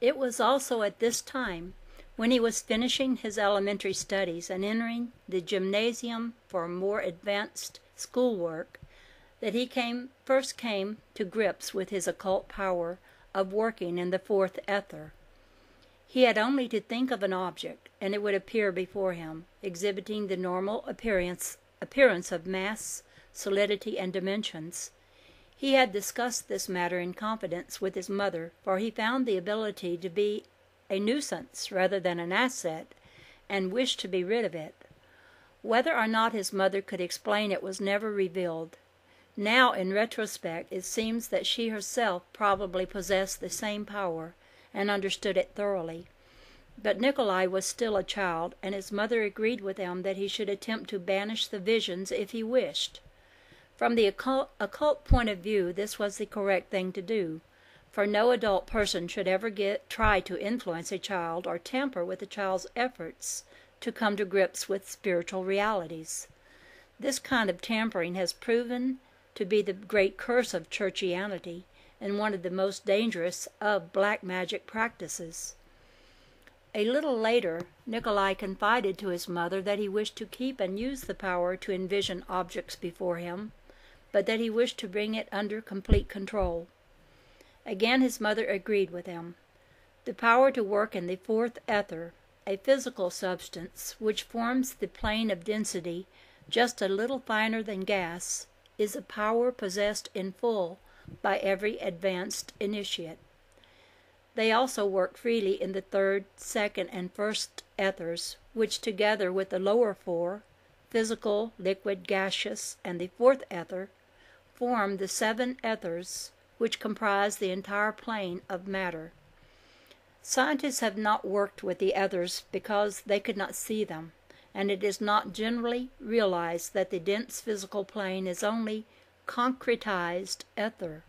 It was also at this time, when he was finishing his elementary studies and entering the gymnasium for more advanced schoolwork, that he first came to grips with his occult power of working in the fourth ether. He had only to think of an object, and it would appear before him, exhibiting the normal appearance of mass, solidity, and dimensions. He had discussed this matter in confidence with his mother, for he found the ability to be a nuisance rather than an asset, and wished to be rid of it. Whether or not his mother could explain it was never revealed. Now, in retrospect, it seems that she herself probably possessed the same power and understood it thoroughly. But Nikolai was still a child, and his mother agreed with him that he should attempt to banish the visions if he wished. From the occult point of view, this was the correct thing to do, for no adult person should ever try to influence a child or tamper with a child's efforts to come to grips with spiritual realities. This kind of tampering has proven to be the great curse of churchianity and one of the most dangerous of black magic practices. A little later, Nikolai confided to his mother that he wished to keep and use the power to envision objects before him, but that he wished to bring it under complete control. Again his mother agreed with him. The power to work in the fourth ether, a physical substance which forms the plane of density just a little finer than gas, is a power possessed in full by every advanced initiate. They also work freely in the third, second, and first ethers, which together with the lower four, physical, liquid, gaseous, and the fourth ether, form the seven ethers which comprise the entire plane of matter. Scientists have not worked with the ethers because they could not see them, and it is not generally realized that the dense physical plane is only concretized ether,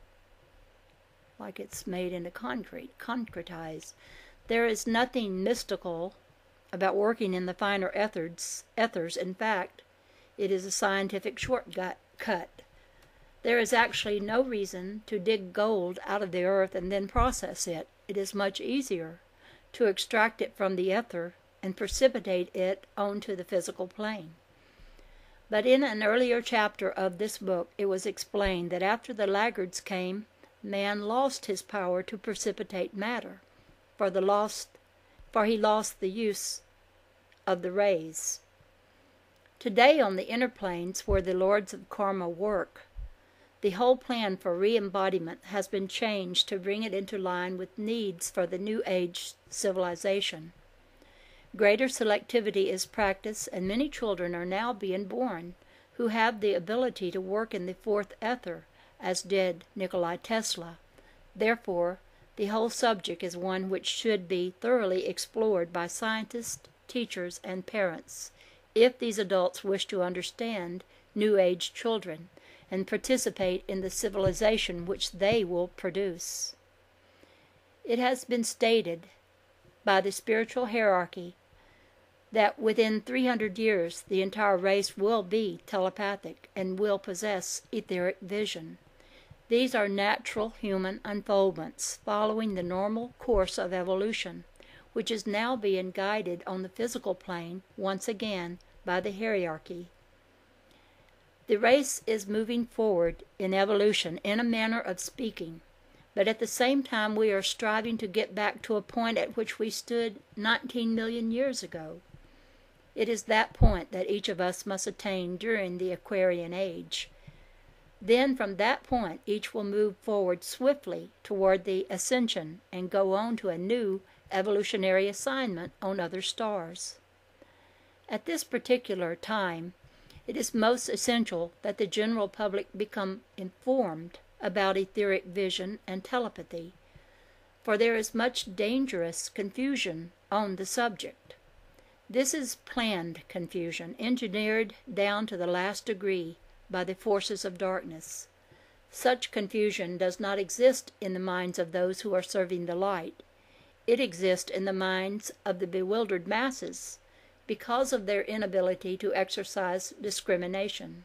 like it's made into concretized. There is nothing mystical about working in the finer ethers. In fact, it is a scientific shortcut. There is actually no reason to dig gold out of the earth and then process it. It is much easier to extract it from the ether and precipitate it onto the physical plane. But in an earlier chapter of this book, it was explained that after the laggards came, man lost his power to precipitate matter, for he lost the use of the rays. Today, on the inner planes where the lords of karma work, the whole plan for re-embodiment has been changed to bring it into line with needs for the New Age civilization. Greater selectivity is practiced, and many children are now being born who have the ability to work in the fourth ether, as did Nikola Tesla. Therefore, the whole subject is one which should be thoroughly explored by scientists, teachers, and parents, if these adults wish to understand New Age children and participate in the civilization which they will produce. It has been stated by the spiritual hierarchy that within 300 years the entire race will be telepathic and will possess etheric vision. These are natural human unfoldments following the normal course of evolution, which is now being guided on the physical plane once again by the hierarchy. The race is moving forward in evolution in a manner of speaking, but at the same time we are striving to get back to a point at which we stood 19 million years ago. It is that point that each of us must attain during the Aquarian Age. Then from that point each will move forward swiftly toward the ascension and go on to a new evolutionary assignment on other stars. At this particular time, it is most essential that the general public become informed about etheric vision and telepathy, for there is much dangerous confusion on the subject. This is planned confusion, engineered down to the last degree by the forces of darkness. Such confusion does not exist in the minds of those who are serving the light. It exists in the minds of the bewildered masses, because of their inability to exercise discrimination.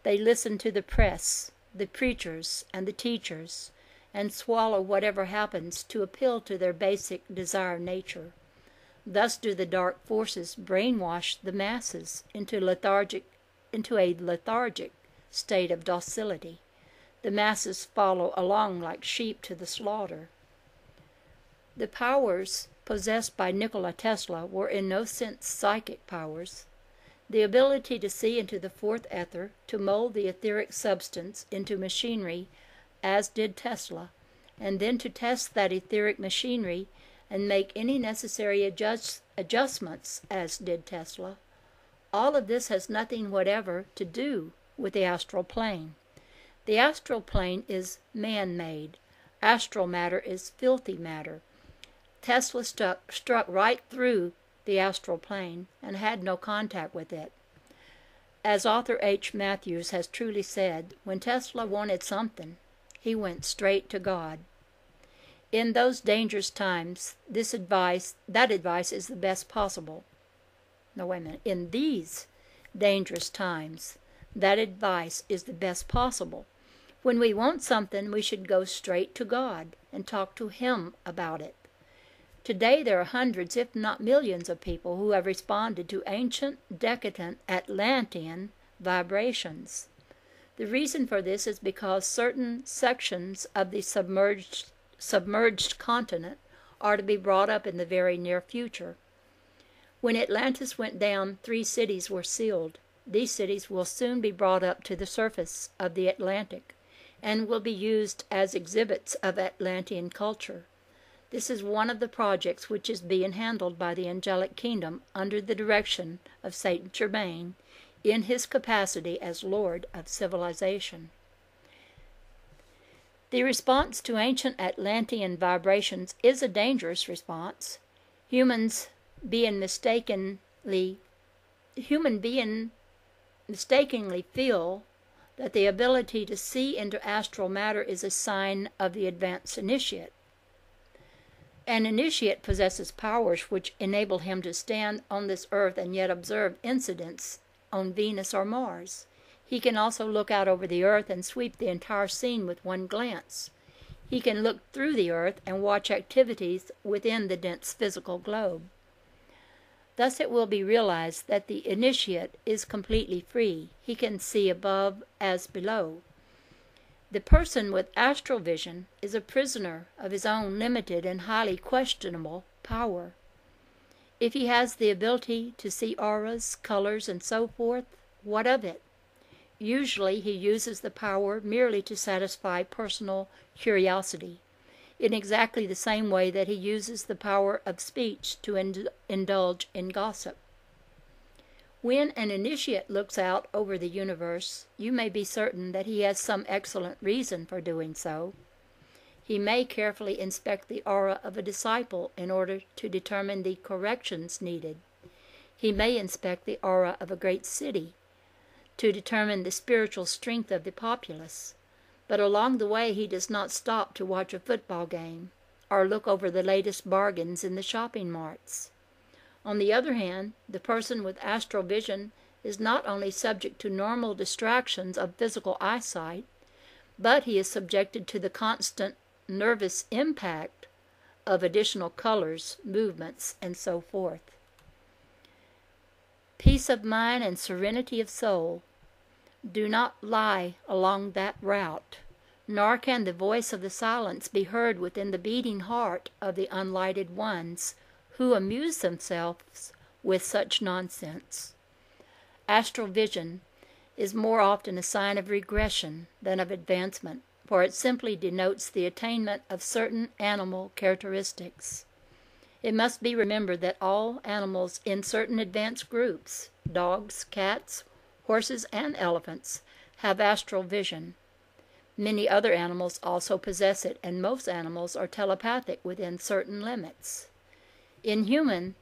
They listen to the press, the preachers, and the teachers, and swallow whatever happens to appeal to their basic desire nature. Thus do the dark forces brainwash the masses into a lethargic state of docility. The masses follow along like sheep to the slaughter. The powers possessed by Nikola Tesla were in no sense psychic powers. The ability to see into the fourth ether, to mold the etheric substance into machinery, as did Tesla, and then to test that etheric machinery and make any necessary adjustments, as did Tesla. All of this has nothing whatever to do with the astral plane. The astral plane is man-made. Astral matter is filthy matter. Tesla struck right through the astral plane and had no contact with it. As author H. Matthews has truly said, when Tesla wanted something, he went straight to God. In those dangerous times, that advice is the best possible. No, wait a minute. In these dangerous times, that advice is the best possible. When we want something, we should go straight to God and talk to Him about it. Today there are hundreds, if not millions, of people who have responded to ancient, decadent, Atlantean vibrations. The reason for this is because certain sections of the submerged continent are to be brought up in the very near future. When Atlantis went down, 3 cities were sealed. These cities will soon be brought up to the surface of the Atlantic and will be used as exhibits of Atlantean culture. This is one of the projects which is being handled by the angelic kingdom under the direction of Saint Germain in his capacity as Lord of Civilization. The response to ancient Atlantean vibrations is a dangerous response. Human being mistakenly feel that the ability to see into astral matter is a sign of the advanced initiate. An initiate possesses powers which enable him to stand on this earth and yet observe incidents on Venus or Mars. He can also look out over the earth and sweep the entire scene with one glance. He can look through the earth and watch activities within the dense physical globe. Thus it will be realized that the initiate is completely free. He can see above as below. The person with astral vision is a prisoner of his own limited and highly questionable power. If he has the ability to see auras, colors, and so forth, what of it? Usually he uses the power merely to satisfy personal curiosity, in exactly the same way that he uses the power of speech to indulge in gossip. When an initiate looks out over the universe, you may be certain that he has some excellent reason for doing so. He may carefully inspect the aura of a disciple in order to determine the corrections needed. He may inspect the aura of a great city to determine the spiritual strength of the populace. But along the way he does not stop to watch a football game or look over the latest bargains in the shopping marts. On the other hand, the person with astral vision is not only subject to normal distractions of physical eyesight, but he is subjected to the constant nervous impact of additional colors, movements, and so forth. Peace of mind and serenity of soul do not lie along that route, nor can the voice of the silence be heard within the beating heart of the unlighted ones who amuse themselves with such nonsense. Astral vision is more often a sign of regression than of advancement, for it simply denotes the attainment of certain animal characteristics. It must be remembered that all animals in certain advanced groups, dogs, cats, horses, and elephants, have astral vision. Many other animals also possess it, and most animals are telepathic within certain limits. In humans,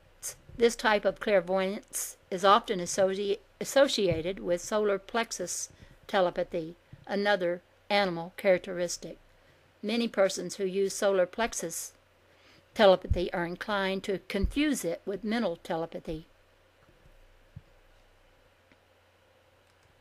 this type of clairvoyance is often associated with solar plexus telepathy, another animal characteristic. Many persons who use solar plexus telepathy are inclined to confuse it with mental telepathy.